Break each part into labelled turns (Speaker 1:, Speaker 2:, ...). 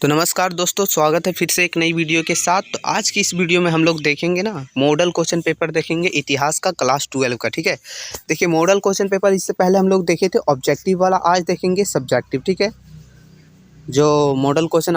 Speaker 1: तो नमस्कार दोस्तों, स्वागत है फिर से एक नई वीडियो के साथ। तो आज की इस वीडियो में हम लोग देखेंगे ना, मॉडल क्वेश्चन पेपर देखेंगे इतिहास का क्लास 12 का। ठीक है, देखिए मॉडल क्वेश्चन पेपर इससे पहले हम लोग देखे थे ऑब्जेक्टिव वाला, आज देखेंगे सब्जेक्टिव। ठीक है, जो मॉडल क्वेश्चन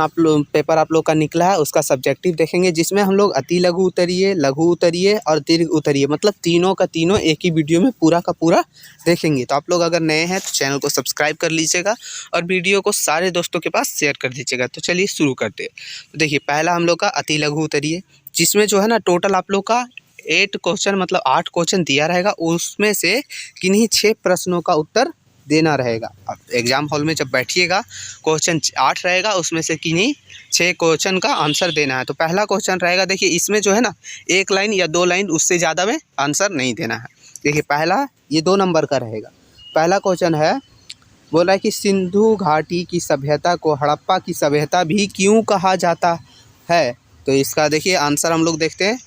Speaker 1: पेपर आप लोग का निकला है उसका सब्जेक्टिव देखेंगे, जिसमें हम लोग अति लघु उत्तरीय, लघु उत्तरीय और दीर्घ उत्तरीय मतलब तीनों का तीनों एक ही वीडियो में पूरा का पूरा देखेंगे। तो आप लोग अगर नए हैं तो चैनल को सब्सक्राइब कर लीजिएगा और वीडियो को सारे दोस्तों के पास शेयर कर दीजिएगा। तो चलिए शुरू करते हैं। तो देखिए पहला हम लोग का अति लघु उत्तरीय, जिसमें जो है ना टोटल आप लोग का 8 क्वेश्चन मतलब 8 क्वेश्चन दिया रहेगा, उसमें से किन्हीं 6 प्रश्नों का उत्तर देना रहेगा। अब एग्जाम हॉल में जब बैठिएगा क्वेश्चन 8 रहेगा, उसमें से किन्हीं 6 क्वेश्चन का आंसर देना है। तो पहला क्वेश्चन रहेगा, देखिए इसमें जो है ना 1 लाइन या 2 लाइन, उससे ज़्यादा में आंसर नहीं देना है। देखिए पहला ये 2 नंबर का रहेगा। पहला क्वेश्चन है, बोला है कि सिंधु घाटी की सभ्यता को हड़प्पा की सभ्यता भी क्यों कहा जाता है। तो इसका देखिए आंसर हम लोग देखते हैं।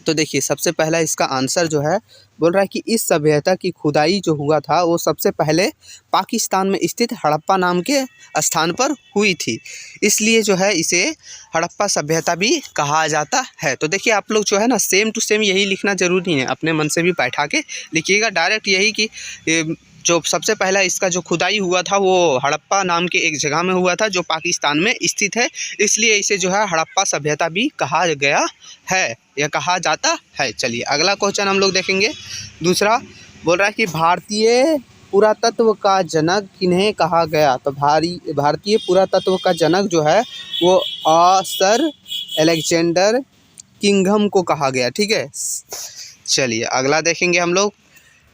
Speaker 1: तो देखिए सबसे पहला इसका आंसर जो है, बोल रहा है कि इस सभ्यता की खुदाई जो हुआ था वो सबसे पहले पाकिस्तान में स्थित हड़प्पा नाम के स्थान पर हुई थी, इसलिए जो है इसे हड़प्पा सभ्यता भी कहा जाता है। तो देखिए आप लोग जो है ना सेम टू सेम यही लिखना ज़रूरी है, अपने मन से भी बैठा के लिखिएगा डायरेक्ट यही कि जो सबसे पहला इसका जो खुदाई हुआ था वो हड़प्पा नाम के एक जगह में हुआ था जो पाकिस्तान में स्थित है, इसलिए इसे जो है हड़प्पा सभ्यता भी कहा गया है या कहा जाता है। चलिए अगला क्वेश्चन हम लोग देखेंगे। दूसरा बोल रहा है कि भारतीय पुरातत्व का जनक किन्हें कहा गया। तो भारतीय पुरातत्व का जनक जो है वो सर अलेक्जेंडर किंघम को कहा गया। ठीक है, चलिए अगला देखेंगे हम लोग।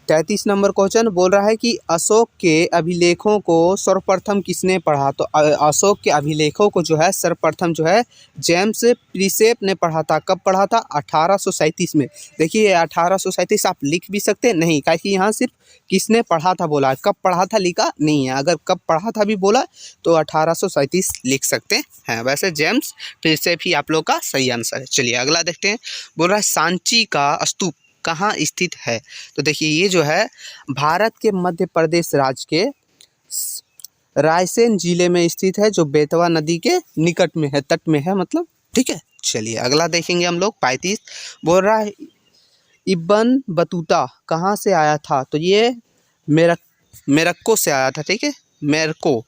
Speaker 1: 33 नंबर क्वेश्चन बोल रहा है कि अशोक के अभिलेखों को सर्वप्रथम किसने पढ़ा। तो अशोक के अभिलेखों को जो है सर्वप्रथम जो है जेम्स प्रिसेप ने पढ़ा था। कब पढ़ा था? 1837 में। देखिए 1837 आप लिख भी सकते नहीं, क्योंकि यहाँ सिर्फ किसने पढ़ा था बोला, कब पढ़ा था लिखा नहीं है। अगर कब पढ़ा था भी बोला तो 1837 लिख सकते हैं। वैसे जेम्स प्रिसेप ही आप लोग का सही आंसर है। चलिए अगला देखते हैं। बोल रहा है सांची का स्तूप कहाँ स्थित है। तो देखिए ये जो है भारत के मध्य प्रदेश राज्य के रायसेन जिले में स्थित है, जो बेतवा नदी के निकट में है, तट में है मतलब। ठीक है, चलिए अगला देखेंगे हम लोग। 35 बोल रहा है इब्न बतूता कहाँ से आया था। तो ये मेरक्को से आया था। ठीक है, मेरको।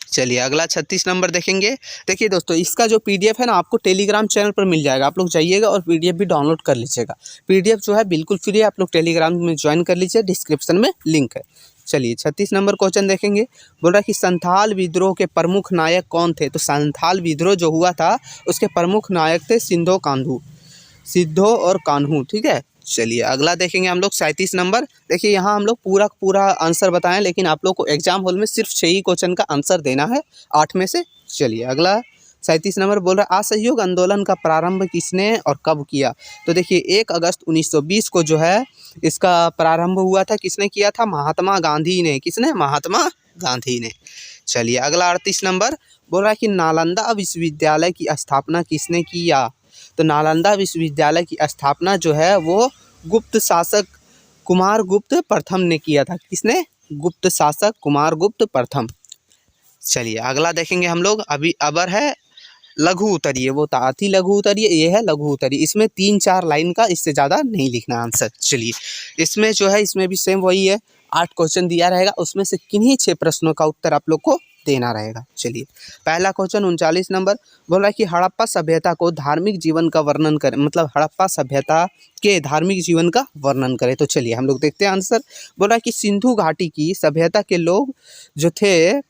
Speaker 1: चलिए अगला 36 नंबर देखेंगे। देखिए दोस्तों इसका जो पीडीएफ है ना आपको टेलीग्राम चैनल पर मिल जाएगा, आप लोग जाइएगा और पीडीएफ भी डाउनलोड कर लीजिएगा। पीडीएफ जो है बिल्कुल फ्री है, आप लोग टेलीग्राम में ज्वाइन कर लीजिए, डिस्क्रिप्शन में लिंक है। चलिए 36 नंबर क्वेश्चन देखेंगे। बोल रहा है कि संथाल विद्रोह के प्रमुख नायक कौन थे। तो संथाल विद्रोह जो हुआ था उसके प्रमुख नायक थे सिद्धो और कान्हू। ठीक है, चलिए अगला देखेंगे हम लोग। 37 नंबर। देखिए यहाँ हम लोग पूरा आंसर बताएं, लेकिन आप लोग को एग्जाम हॉल में सिर्फ 6 ही क्वेश्चन का आंसर देना है 8 में से। चलिए अगला 37 नंबर बोल रहा है असहयोग आंदोलन का प्रारंभ किसने और कब किया। तो देखिए 1 अगस्त 1920 को जो है इसका प्रारंभ हुआ था। किसने किया था? महात्मा गांधी ने। किसने? महात्मा गांधी ने। चलिए अगला 38 नंबर बोल रहा है कि नालंदा विश्वविद्यालय की स्थापना किसने किया। तो नालंदा विश्वविद्यालय की स्थापना जो है वो गुप्त शासक कुमारगुप्त प्रथम ने किया था। किसने? गुप्त शासक कुमारगुप्त प्रथम। चलिए अगला देखेंगे हम लोग। अभी अबर है लघु उत्तरीय, वो था अति लघु उत्तरीय, ये है लघु उत्तरीय। इसमें 3-4 लाइन का, इससे ज़्यादा नहीं लिखना आंसर। चलिए इसमें जो है इसमें भी सेम वही है, 8 क्वेश्चन दिया रहेगा, उसमें से किन्हीं 6 प्रश्नों का उत्तर आप लोग को देना रहेगा। चलिए पहला क्वेश्चन 39 नंबर बोल रहा है कि हड़प्पा सभ्यता को धार्मिक जीवन का वर्णन करें, मतलब हड़प्पा सभ्यता के धार्मिक जीवन का वर्णन करें। तो चलिए हम लोग देखते हैं आंसर। बोल रहा है कि सिंधु घाटी की सभ्यता के लोग जो थे,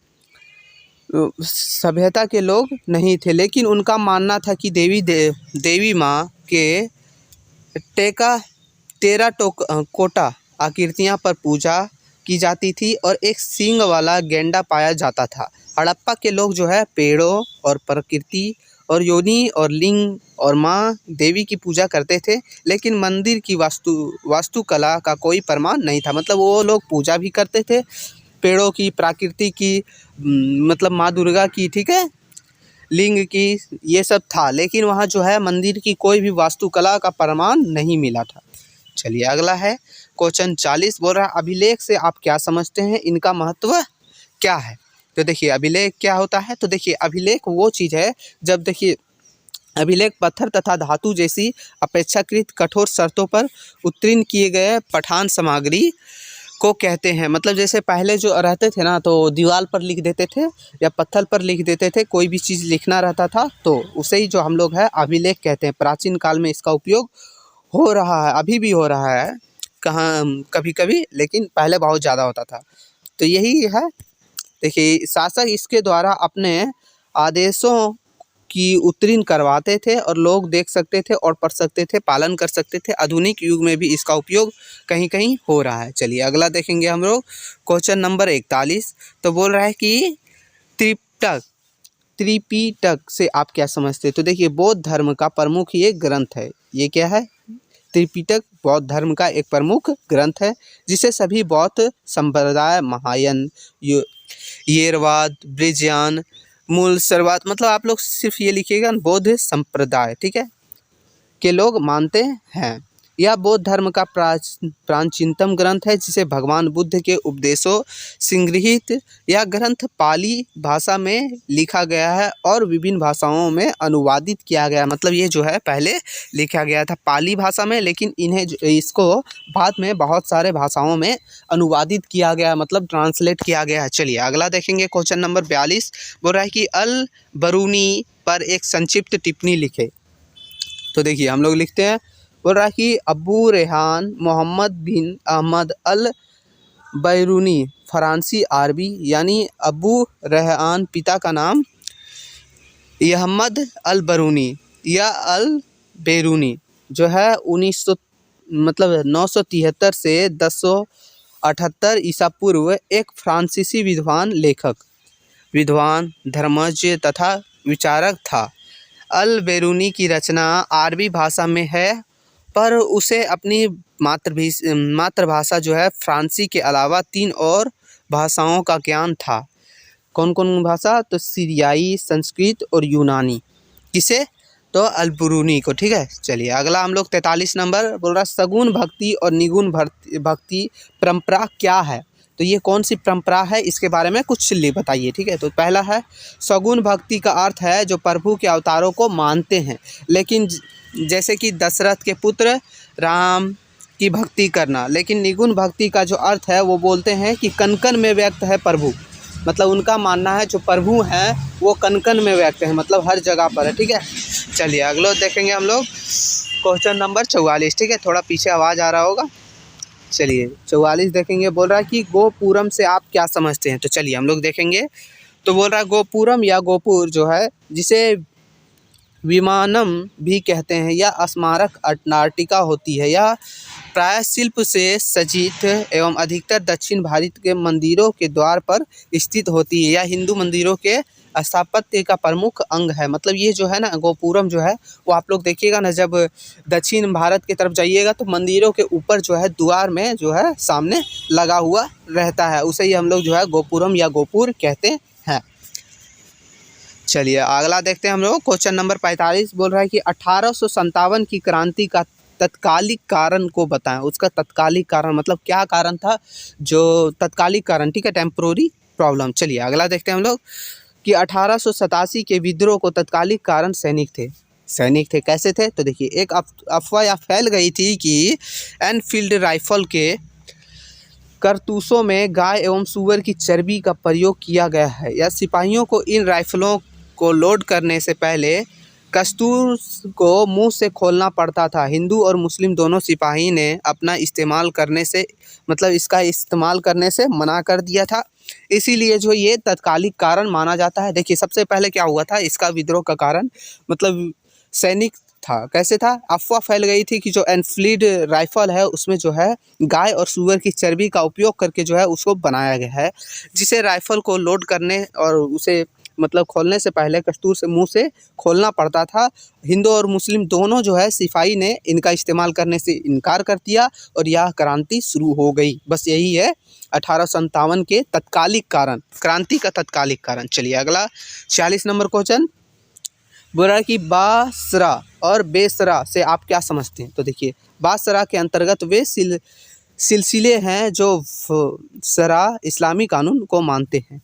Speaker 1: सभ्यता के लोग नहीं थे, लेकिन उनका मानना था कि देवी माँ के टेराकोटा आकृतियाँ पर पूजा की जाती थी और एक सींग वाला गेंडा पाया जाता था। हड़प्पा के लोग जो है पेड़ों और प्रकृति और योनि और लिंग और माँ देवी की पूजा करते थे, लेकिन मंदिर की वास्तुकला का कोई प्रमाण नहीं था। मतलब वो लोग पूजा भी करते थे पेड़ों की, प्रकृति की, मतलब माँ दुर्गा की, ठीक है, लिंग की, ये सब था, लेकिन वहाँ जो है मंदिर की कोई भी वास्तुकला का प्रमाण नहीं मिला था। चलिए अगला है क्वेश्चन 40 बोल रहा है अभिलेख से आप क्या समझते हैं, इनका महत्व क्या है। तो देखिए अभिलेख क्या होता है, तो देखिए अभिलेख वो चीज़ है जब देखिए अभिलेख पत्थर तथा धातु जैसी अपेक्षाकृत कठोर शर्तों पर उत्तीर्ण किए गए पठान सामग्री को कहते हैं। मतलब जैसे पहले जो रहते थे ना, तो दीवार पर लिख देते थे या पत्थर पर लिख देते थे, कोई भी चीज़ लिखना रहता था तो उसे ही जो हम लोग है अभिलेख कहते हैं। प्राचीन काल में इसका उपयोग हो रहा है, अभी भी हो रहा है कहाँ कभी कभी, लेकिन पहले बहुत ज़्यादा होता था। तो यही है, देखिए शासक इसके द्वारा अपने आदेशों की उत्तीर्ण करवाते थे और लोग देख सकते थे और पढ़ सकते थे, पालन कर सकते थे। आधुनिक युग में भी इसका उपयोग कहीं कहीं हो रहा है। चलिए अगला देखेंगे हम लोग क्वेश्चन नंबर 41। तो बोल रहा है कि त्रिपिटक से आप क्या समझते हैं। तो देखिए बौद्ध धर्म का प्रमुख ये ग्रंथ है। ये क्या है, त्रिपिटक बौद्ध धर्म का एक प्रमुख ग्रंथ है जिसे सभी बौद्ध संप्रदाय महायान, येरवाद, ब्रिजयान, मूल सर्वात, मतलब आप लोग सिर्फ ये लिखिएगा बौद्ध संप्रदाय, ठीक है, के लोग मानते हैं। यह बौद्ध धर्म का प्राचीनतम ग्रंथ है जिसे भगवान बुद्ध के उपदेशों संग्रहित। यह ग्रंथ पाली भाषा में लिखा गया है और विभिन्न भाषाओं में अनुवादित किया गया। मतलब ये जो है पहले लिखा गया था पाली भाषा में, लेकिन इसको बाद में बहुत सारे भाषाओं में अनुवादित किया गया, मतलब ट्रांसलेट किया गया है। चलिए अगला देखेंगे क्वेश्चन नंबर 42। बोल रहा है कि अल बरूनी पर एक संक्षिप्त टिप्पणी लिखे। तो देखिए हम लोग लिखते हैं, बोल रहा है कि अबू रेहान मोहम्मद बिन अहमद अल बैरूनी, फ़रांसी अरबी, यानी अबू रेहान पिता का नाम अहमद अल बरूनी या अल बैरूनी जो है 973 से 1078 ईसा पूर्व एक फ्रांसीसी विद्वान, धर्मज्ञ तथा विचारक था। अल बैरूनी की रचना अरबी भाषा में है, पर उसे अपनी मातृभाषा जो है फ्रांसी के अलावा 3 और भाषाओं का ज्ञान था। कौन कौन भाषा, तो सीरियाई, संस्कृत और यूनानी। किसे, तो अल बरूनी को, ठीक है। चलिए अगला हम लोग 43 नंबर बोल रहा है सगुण भक्ति और निगुण भक्ति परंपरा क्या है। तो ये कौन सी परंपरा है, इसके बारे में कुछ बताइए, ठीक है। तो पहला है सगुण भक्ति का अर्थ है जो प्रभु के अवतारों को मानते हैं, लेकिन जैसे कि दशरथ के पुत्र राम की भक्ति करना। लेकिन निगुण भक्ति का जो अर्थ है वो बोलते हैं कि कण-कण में व्यक्त है प्रभु, मतलब उनका मानना है जो प्रभु हैं वो कण-कण में व्यक्त है, मतलब हर जगह पर है, ठीक है। चलिए अगला देखेंगे हम लोग क्वेश्चन नंबर 44, ठीक है। थोड़ा पीछे आवाज़ आ रहा होगा। चलिए 44 देखेंगे। बोल रहा है कि गोपुरम से आप क्या समझते हैं। तो चलिए हम लोग देखेंगे। तो बोल रहा है गोपुरम या गोपुर जो है, जिसे विमानम भी कहते हैं, यह स्मारक नाटिका होती है। यह प्राय शिल्प से सज्जित एवं अधिकतर दक्षिण भारत के मंदिरों के द्वार पर स्थित होती है। यह हिंदू मंदिरों के स्थापत्य का प्रमुख अंग है। मतलब ये जो है ना गोपुरम जो है वो आप लोग देखिएगा ना, जब दक्षिण भारत की तरफ जाइएगा तो मंदिरों के ऊपर जो है द्वार में जो है सामने लगा हुआ रहता है, उसे ही हम लोग जो है गोपुरम या गोपुर कहते हैं। चलिए अगला देखते हैं हम लोग क्वेश्चन नंबर 45। बोल रहा है कि 1857 की क्रांति का तत्कालिक कारण को बताएं। उसका तत्कालिक कारण मतलब क्या कारण था, जो तत्कालिक कारण, ठीक है, टेम्पोररी प्रॉब्लम। चलिए अगला देखते हैं हम लोग कि 1887 के विद्रोह को तत्कालिक कारण सैनिक थे। कैसे थे, तो देखिए एक अफवाह यह फैल गई थी कि एनफील्ड राइफल के कारतूसों में गाय एवं सूअर की चर्बी का प्रयोग किया गया है, या सिपाहियों को इन राइफलों को लोड करने से पहले कस्तूर को मुंह से खोलना पड़ता था। हिंदू और मुस्लिम दोनों सिपाही ने अपना इस्तेमाल करने से, मतलब इसका इस्तेमाल करने से मना कर दिया था, इसीलिए जो ये तत्कालिक कारण माना जाता है। देखिए सबसे पहले क्या हुआ था, इसका विद्रोह का कारण मतलब सैनिक था। कैसे था, अफवाह फैल गई थी कि जो एनफील्ड राइफल है उसमें जो है गाय और सूअर की चर्बी का उपयोग करके जो है उसको बनाया गया है, जिसे राइफल को लोड करने और उसे मतलब खोलने से पहले कस्तूर से मुंह से खोलना पड़ता था। हिंदू और मुस्लिम दोनों जो है सिपाही ने इनका इस्तेमाल करने से इनकार कर दिया और यह क्रांति शुरू हो गई। बस यही है 1857 के तत्कालिक कारण, क्रांति का तत्कालिक कारण। चलिए अगला 46 नंबर क्वेश्चन बोल रहा है कि बासरा और बेसरा से आप क्या समझते हैं। तो देखिए बासरा के अंतर्गत वे सिलसिले हैं जो सरा इस्लामी कानून को मानते हैं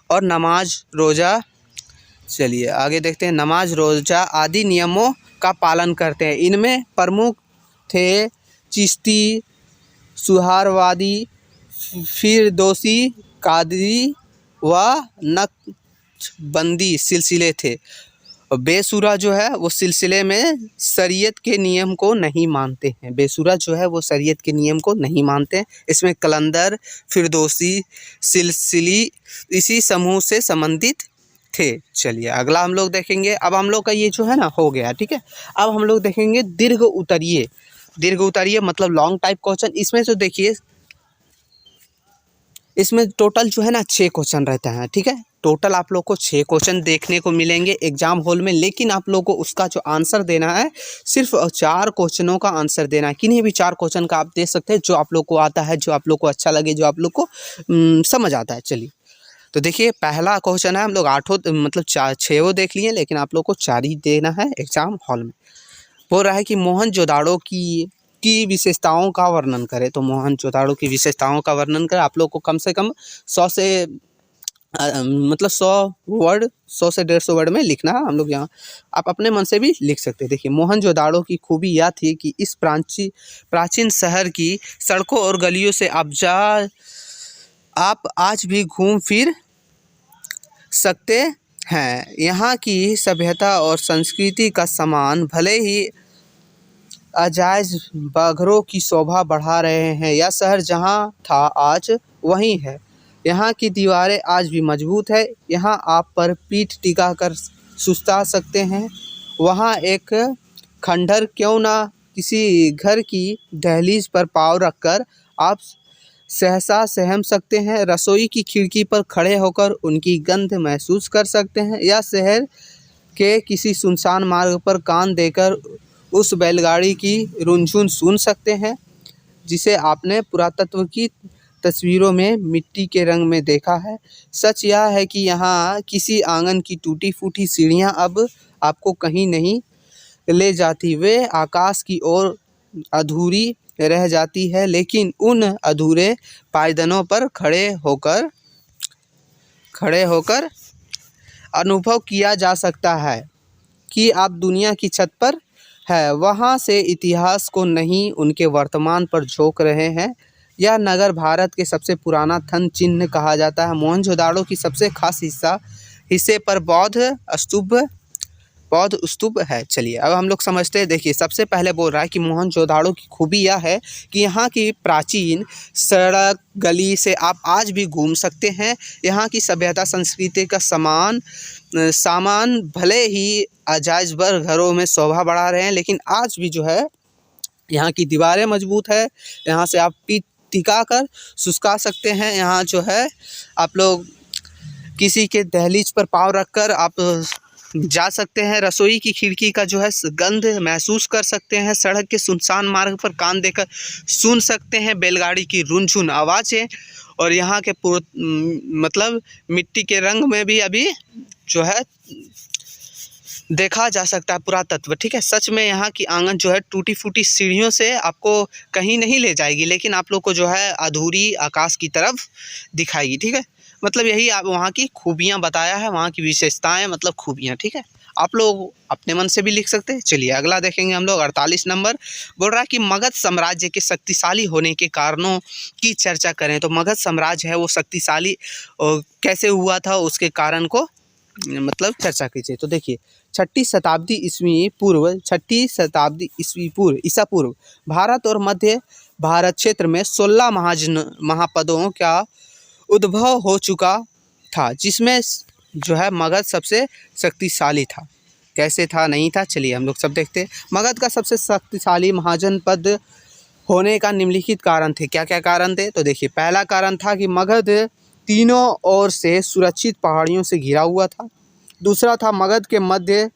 Speaker 1: और नमाज रोज़ा, चलिए आगे देखते हैं, नमाज रोज़ा आदि नियमों का पालन करते हैं। इनमें प्रमुख थे चिश्ती, सुहरावादी, फिरदौसी, कादरी व नक्शबंदी सिलसिले थे। और बेसुरा जो है वो सिलसिले में शरीयत के नियम को नहीं मानते हैं। बेसुरा जो है वो शरीयत के नियम को नहीं मानते हैं। इसमें कलंदर, फिरदौसी सिलसिली इसी समूह से संबंधित थे। चलिए अगला हम लोग देखेंगे। अब हम लोग का ये जो है ना हो गया, ठीक है। अब हम लोग देखेंगे दीर्घ उत्तरीय। दीर्घ उत्तरीय मतलब लॉन्ग टाइप क्वेश्चन। इसमें जो देखिए, इसमें टोटल जो है ना 6 क्वेश्चन रहता है, ठीक है। टोटल आप लोग को 6 क्वेश्चन देखने को मिलेंगे एग्जाम हॉल में, लेकिन आप लोग को उसका जो आंसर देना है सिर्फ 4 क्वेश्चनों का आंसर देना है। किन्हीं भी 4 क्वेश्चन का आप दे सकते हैं, जो आप लोग को आता है, जो आप लोग को अच्छा लगे, जो आप लोग को समझ आता है। चलिए तो देखिए पहला क्वेश्चन है, हम लोग 8 मतलब 6 देख लिए, लेकिन आप लोग को 4 ही देना है एग्जाम हॉल में। बोल रहा है कि मोहनजोदाड़ो की विशेषताओं का वर्णन करें। तो मोहनजोदाड़ो की विशेषताओं का वर्णन करें। आप लोग को कम से कम 100 से मतलब 100 वर्ड, 100 से 150 वर्ड में लिखना है। हम लोग यहाँ आप अपने मन से भी लिख सकते हैं। देखिए मोहनजोदाड़ो की खूबी यह थी कि इस प्राचीन शहर की सड़कों और गलियों से आप आज भी घूम फिर सकते हैं। यहाँ की सभ्यता और संस्कृति का सम्मान भले ही अजायज बाघरों की शोभा बढ़ा रहे हैं। यह शहर जहाँ था आज वहीं है। यहाँ की दीवारें आज भी मजबूत है। यहाँ आप पर पीठ टिका कर सुस्ता सकते हैं। वहाँ एक खंडहर क्यों ना, किसी घर की दहलीज पर पाँव रखकर आप सहसा सहम सकते हैं। रसोई की खिड़की पर खड़े होकर उनकी गंध महसूस कर सकते हैं। या शहर के किसी सुनसान मार्ग पर कान देकर उस बैलगाड़ी की रुनझुन सुन सकते हैं जिसे आपने पुरातत्व की तस्वीरों में मिट्टी के रंग में देखा है। सच यह है कि यहाँ किसी आंगन की टूटी फूटी सीढ़ियाँ अब आपको कहीं नहीं ले जाती। वे आकाश की ओर अधूरी रह जाती है, लेकिन उन अधूरे पायदानों पर खड़े होकर अनुभव किया जा सकता है कि आप दुनिया की छत पर है। वहाँ से इतिहास को नहीं, उनके वर्तमान पर झोंक रहे हैं। यह नगर भारत के सबसे पुराना थन चिन्ह कहा जाता है। मोहनजोदाड़ो की सबसे खास हिस्से पर बौद्ध स्तूप है। चलिए अब हम लोग समझते हैं। देखिए सबसे पहले बोल रहा है कि मोहनजोदाड़ो की खूबी यह है कि यहाँ की प्राचीन सड़क गली से आप आज भी घूम सकते हैं। यहाँ की सभ्यता संस्कृति का सामान भले ही अजायज घरों में शोभा बढ़ा रहे हैं, लेकिन आज भी जो है यहाँ की दीवारें मजबूत है। यहाँ से आप पीठ टिका कर सुस्ता सकते हैं। यहाँ जो है आप लोग किसी के दहलीज पर पाँव रखकर आप जा सकते हैं। रसोई की खिड़की का जो है गंध महसूस कर सकते हैं। सड़क के सुनसान मार्ग पर कान देकर सुन सकते हैं बैलगाड़ी की रुनझुन आवाज़ें। और यहाँ के मतलब मिट्टी के रंग में भी अभी जो है देखा जा सकता है पुरातत्व, ठीक है। सच में यहाँ की आंगन जो है टूटी फूटी सीढ़ियों से आपको कहीं नहीं ले जाएगी, लेकिन आप लोग को जो है अधूरी आकाश की तरफ दिखाएगी, ठीक है। मतलब यही आप वहाँ की खूबियाँ बताया है, वहाँ की विशेषताएं मतलब खूबियाँ, ठीक है। आप लोग अपने मन से भी लिख सकते हैं। चलिए अगला देखेंगे हम लोग 48 नंबर। बोल रहा है कि मगध साम्राज्य के शक्तिशाली होने के कारणों की चर्चा करें। तो मगध साम्राज्य है वो शक्तिशाली कैसे हुआ था, उसके कारण को मतलब चर्चा कीजिए। तो देखिए 6ठी शताब्दी ईस्वी पूर्व भारत और मध्य भारत क्षेत्र में 16 महापदों का उद्भव हो चुका था, जिसमें जो है मगध सबसे शक्तिशाली था। कैसे था, नहीं था, चलिए हम लोग सब देखते हैं। मगध का सबसे शक्तिशाली महाजनपद होने का निम्नलिखित कारण थे। क्या क्या कारण थे? तो देखिए पहला कारण था कि मगध तीनों ओर से सुरक्षित पहाड़ियों से घिरा हुआ था। दूसरा था मगध के मध्य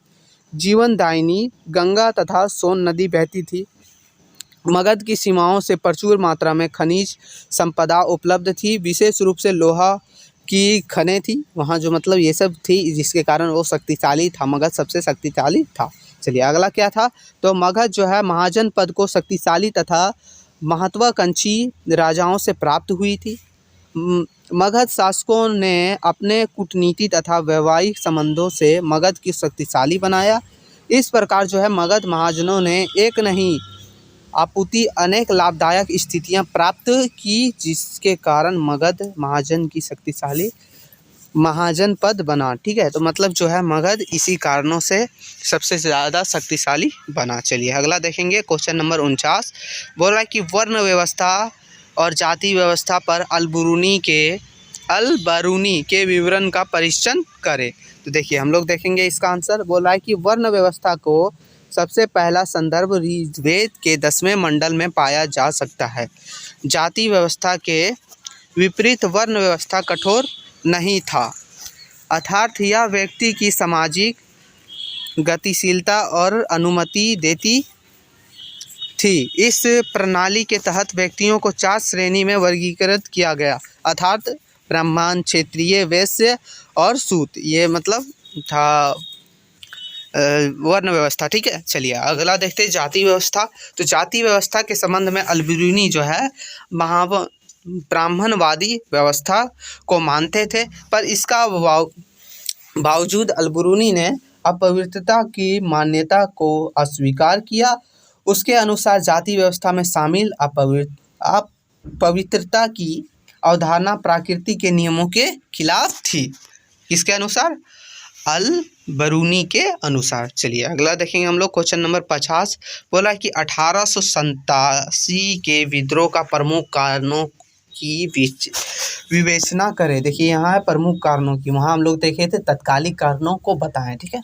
Speaker 1: जीवनदायिनी गंगा तथा सोन नदी बहती थी। मगध की सीमाओं से प्रचुर मात्रा में खनिज संपदा उपलब्ध थी, विशेष रूप से लोहा की खनें थी वहाँ, जो मतलब ये सब थी, जिसके कारण वो शक्तिशाली था। मगध सबसे शक्तिशाली था। चलिए अगला क्या था? तो मगध जो है महाजन पद को शक्तिशाली तथा महत्वाकांक्षी राजाओं से प्राप्त हुई थी। मगध शासकों ने अपने कूटनीति तथा वैवाहिक संबंधों से मगध की शक्तिशाली बनाया। इस प्रकार जो है मगध महाजनों ने एक नहीं आपूर्ति अनेक लाभदायक स्थितियां प्राप्त की, जिसके कारण मगध महाजन की शक्तिशाली महाजन पद बना। ठीक है, तो मतलब जो है मगध इसी कारणों से सबसे ज़्यादा शक्तिशाली बना। चलिए अगला देखेंगे, क्वेश्चन नंबर 49 बोल रहा है कि वर्ण व्यवस्था और जाति व्यवस्था पर अल-बरूनी के विवरण का परीक्षण करें। तो देखिए हम लोग देखेंगे इसका आंसर। बोल रहा है कि वर्ण व्यवस्था को सबसे पहला संदर्भ ऋग्वेद के 10वें मंडल में पाया जा सकता है। जाति व्यवस्था के विपरीत वर्ण व्यवस्था कठोर नहीं था, अर्थात यह व्यक्ति की सामाजिक गतिशीलता और अनुमति देती थी। इस प्रणाली के तहत व्यक्तियों को 4 श्रेणी में वर्गीकृत किया गया, अर्थात ब्राह्मण, क्षत्रिय, वैश्य और शूद्र। ये मतलब था वर्ण व्यवस्था। ठीक है, चलिए अगला देखते हैं जाति व्यवस्था। तो जाति व्यवस्था के संबंध में अल-बरूनी जो है ब्राह्मणवादी व्यवस्था को मानते थे, पर इसका बावजूद अल-बरूनी ने अपवित्रता की मान्यता को अस्वीकार किया। उसके अनुसार जाति व्यवस्था में शामिल अपवित्रता की अवधारणा प्रकृति के नियमों के खिलाफ थी। किसके अनुसार? अल-बरूनी के अनुसार। चलिए अगला देखेंगे हम लोग, क्वेश्चन नंबर 50 बोला कि 1887 के विद्रोह का प्रमुख कारणों की विवेचना करें। देखिए यहाँ है प्रमुख कारणों की, वहाँ हम लोग देखे थे तत्कालिक कारणों को बताएं। ठीक है,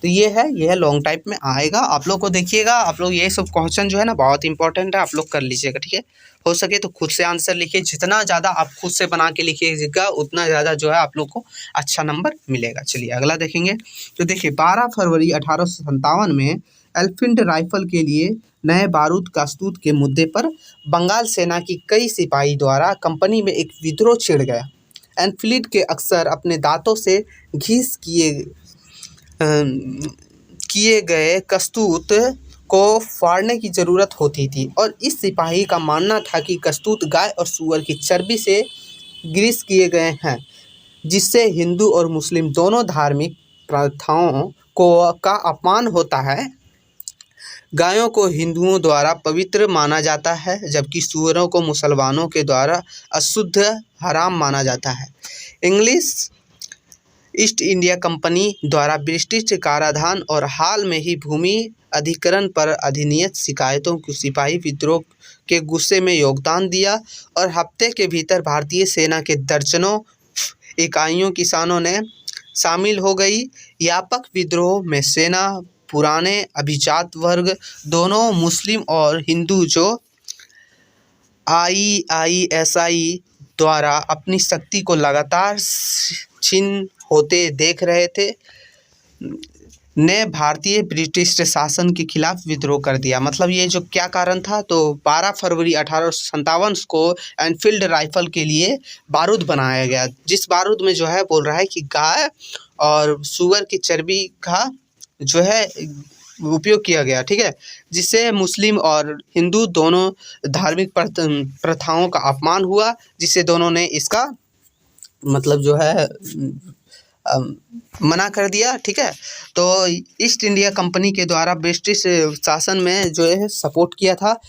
Speaker 1: तो ये है लॉन्ग टाइप में आएगा, आप लोग को देखिएगा। आप लोग ये सब क्वेश्चन जो है ना बहुत इंपॉर्टेंट है, आप लोग कर लीजिएगा। ठीक है, हो सके तो खुद से आंसर लिखिए, जितना ज़्यादा आप खुद से बना के लिखिएगा उतना ज़्यादा जो है आप लोग को अच्छा नंबर मिलेगा। चलिए अगला देखेंगे। तो देखिए 12 फरवरी 1857 में एनफील्ड राइफल के लिए नए बारूद प्रस्तुत के मुद्दे पर बंगाल सेना की कई सिपाही द्वारा कंपनी में एक विद्रोह छिड़ गया। एनफील्ड के अक्सर अपने दांतों से घिस किए गए कस्तूत को फाड़ने की ज़रूरत होती थी, और इस सिपाही का मानना था कि कस्तूत गाय और सूअर की चर्बी से ग्रीस किए गए हैं, जिससे हिंदू और मुस्लिम दोनों धार्मिक प्रथाओं का अपमान होता है। गायों को हिंदुओं द्वारा पवित्र माना जाता है, जबकि सूअरों को मुसलमानों के द्वारा अशुद्ध हराम माना जाता है। इंग्लिश ईस्ट इंडिया कंपनी द्वारा ब्रिटिश कराधान और हाल में ही भूमि अधिग्रहण पर अधिनियत शिकायतों को सिपाही विद्रोह के गुस्से में योगदान दिया, और हफ्ते के भीतर भारतीय सेना के दर्जनों इकाइयों किसानों ने शामिल हो गई। व्यापक विद्रोह में सेना पुराने अभिजात वर्ग दोनों मुस्लिम और हिंदू जो IISI द्वारा अपनी शक्ति को लगातार छीन होते देख रहे थे ने भारतीय ब्रिटिश शासन के खिलाफ विद्रोह कर दिया। मतलब ये जो क्या कारण था, तो 12 फरवरी 1857 को एनफील्ड राइफल के लिए बारूद बनाया गया, जिस बारूद में जो है बोल रहा है कि गाय और सूअर की चर्बी का जो है उपयोग किया गया। ठीक है, जिससे मुस्लिम और हिंदू दोनों धार्मिक प्रथाओं का अपमान हुआ, जिससे दोनों ने इसका मतलब जो है मना कर दिया। ठीक है, तो ईस्ट इंडिया कंपनी के द्वारा ब्रिटिश शासन में जो है सपोर्ट किया था,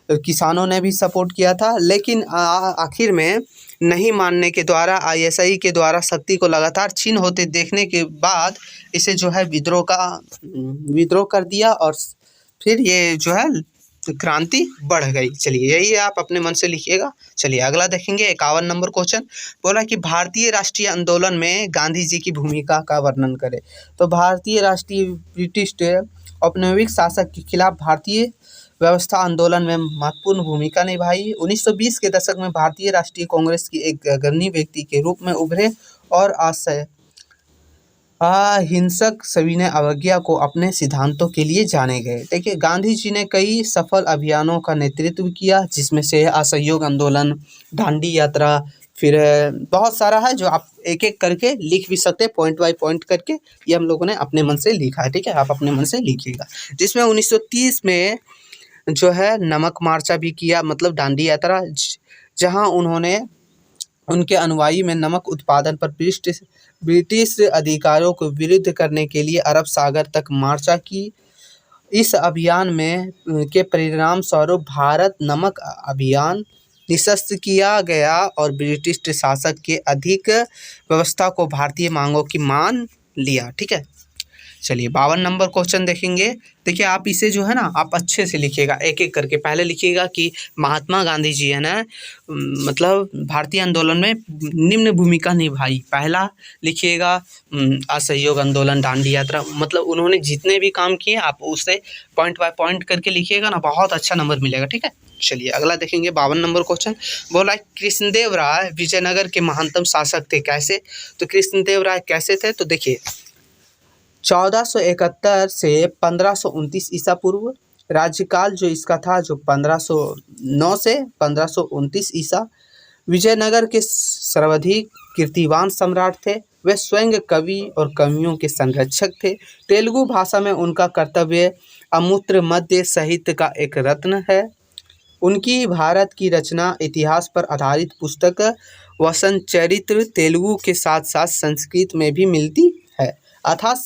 Speaker 1: किसानों ने भी सपोर्ट किया था, लेकिन आखिर में नहीं मानने के द्वारा ISI के द्वारा शक्ति को लगातार छीन होते देखने के बाद इसे जो है विद्रोह कर दिया, और फिर ये जो है क्रांति बढ़ गई। चलिए यही है, आप अपने मन से लिखिएगा। चलिए अगला देखेंगे 51 नंबर क्वेश्चन। बोला कि भारतीय राष्ट्रीय आंदोलन में गांधी जी की भूमिका का वर्णन करें। तो भारतीय राष्ट्रीय ब्रिटिश औपनिवेशिक शासक के खिलाफ भारतीय व्यवस्था आंदोलन में महत्वपूर्ण भूमिका निभाई। 1920 के दशक में भारतीय राष्ट्रीय कांग्रेस की एक अग्रणी व्यक्ति के रूप में उभरे और अहिंसक सविनय अवज्ञा को अपने सिद्धांतों के लिए जाने गए। देखिए गांधी जी ने कई सफल अभियानों का नेतृत्व किया, जिसमें से असहयोग आंदोलन, दांडी यात्रा, फिर बहुत सारा है जो आप एक एक करके लिख भी सकते हैं, पॉइंट बाय पॉइंट करके। ये हम लोगों ने अपने मन से लिखा है। ठीक है, आप अपने मन से लिखिएगा। जिसमें 1930 में जो है नमक मार्चा भी किया, मतलब दांडी यात्रा, जहां उन्होंने उनके अनुयायी में नमक उत्पादन पर ब्रिटिश अधिकारियों को विरुद्ध करने के लिए अरब सागर तक मार्चा की। इस अभियान में के परिणाम स्वरूप भारत नमक अभियान निरस्त किया गया और ब्रिटिश शासक के अधिक व्यवस्था को भारतीय मांगों की मान लिया। ठीक है, चलिए 52 नंबर क्वेश्चन देखेंगे। देखिए आप इसे जो है ना आप अच्छे से लिखिएगा, एक एक करके। पहले लिखिएगा कि महात्मा गांधी जी है ना मतलब भारतीय आंदोलन में निम्न भूमिका निभाई। पहला लिखिएगा असहयोग आंदोलन, दांडी यात्रा, मतलब उन्होंने जितने भी काम किए आप उसे पॉइंट बाय पॉइंट करके लिखिएगा ना, बहुत अच्छा नंबर मिलेगा। ठीक है, चलिए अगला देखेंगे 52 नंबर क्वेश्चन। बोला कृष्णदेव राय विजयनगर के महानतम शासक थे। कैसे? तो कृष्णदेव राय कैसे थे, तो देखिए 1471 से 1529 ईसा पूर्व। राज्यकाल जो इसका था जो 1509 से 1529 ईसा। विजयनगर के सर्वाधिक कीर्तिवान सम्राट थे। वे स्वयं कवि और कवियों के संरक्षक थे। तेलुगु भाषा में उनका कर्तव्य अमूर्त मध्य साहित्य का एक रत्न है। उनकी भारत की रचना इतिहास पर आधारित पुस्तक वसंत चरित्र तेलुगु के साथ साथ संस्कृत में भी मिलती है, अर्थात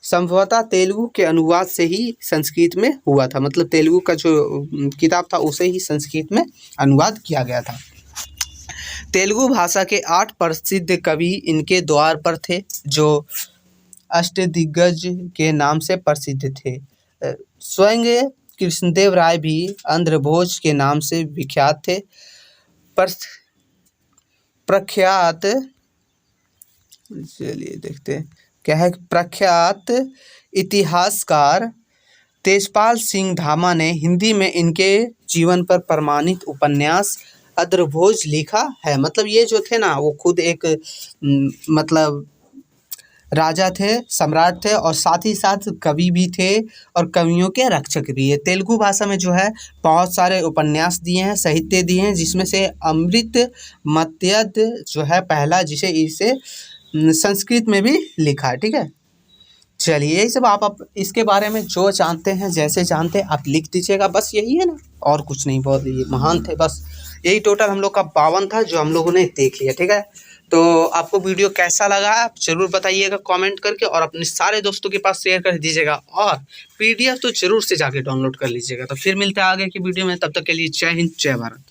Speaker 1: संभवतः तेलुगु के अनुवाद से ही संस्कृत में हुआ था, मतलब तेलुगु का जो किताब था उसे ही संस्कृत में अनुवाद किया गया था। तेलुगु भाषा के 8 प्रसिद्ध कवि इनके द्वार पर थे जो अष्टदिग्गज के नाम से प्रसिद्ध थे। स्वयं कृष्णदेव राय भी आंध्रभोज के नाम से विख्यात थे। प्रख्यात, चलिए देखते हैं क्या है, प्रख्यात इतिहासकार तेजपाल सिंह धामा ने हिंदी में इनके जीवन पर प्रमाणित उपन्यास आंध्रभोज लिखा है। मतलब ये जो थे ना वो खुद एक मतलब राजा थे, सम्राट थे और साथ ही साथ कवि भी थे और कवियों के रक्षक भी है। तेलुगु भाषा में जो है बहुत सारे उपन्यास दिए हैं, साहित्य दिए हैं, जिसमें से अमृत मत्यद जो है पहला, जिसे इसे संस्कृत में भी लिखा है। ठीक है, चलिए यही सब आप इसके बारे में जो जानते हैं जैसे जानते हैं आप लिख दीजिएगा, बस यही है ना, और कुछ नहीं। बहुत ये महान थे, बस यही टोटल हम लोग का 52 था जो हम लोगों ने देख लिया। ठीक है, तो आपको वीडियो कैसा लगा आप जरूर बताइएगा कमेंट करके, और अपने सारे दोस्तों के पास शेयर कर दीजिएगा, और PDF तो जरूर से जाके डाउनलोड कर लीजिएगा। तो फिर मिलते हैं आगे की वीडियो में, तब तक के लिए जय हिंद जय भारत।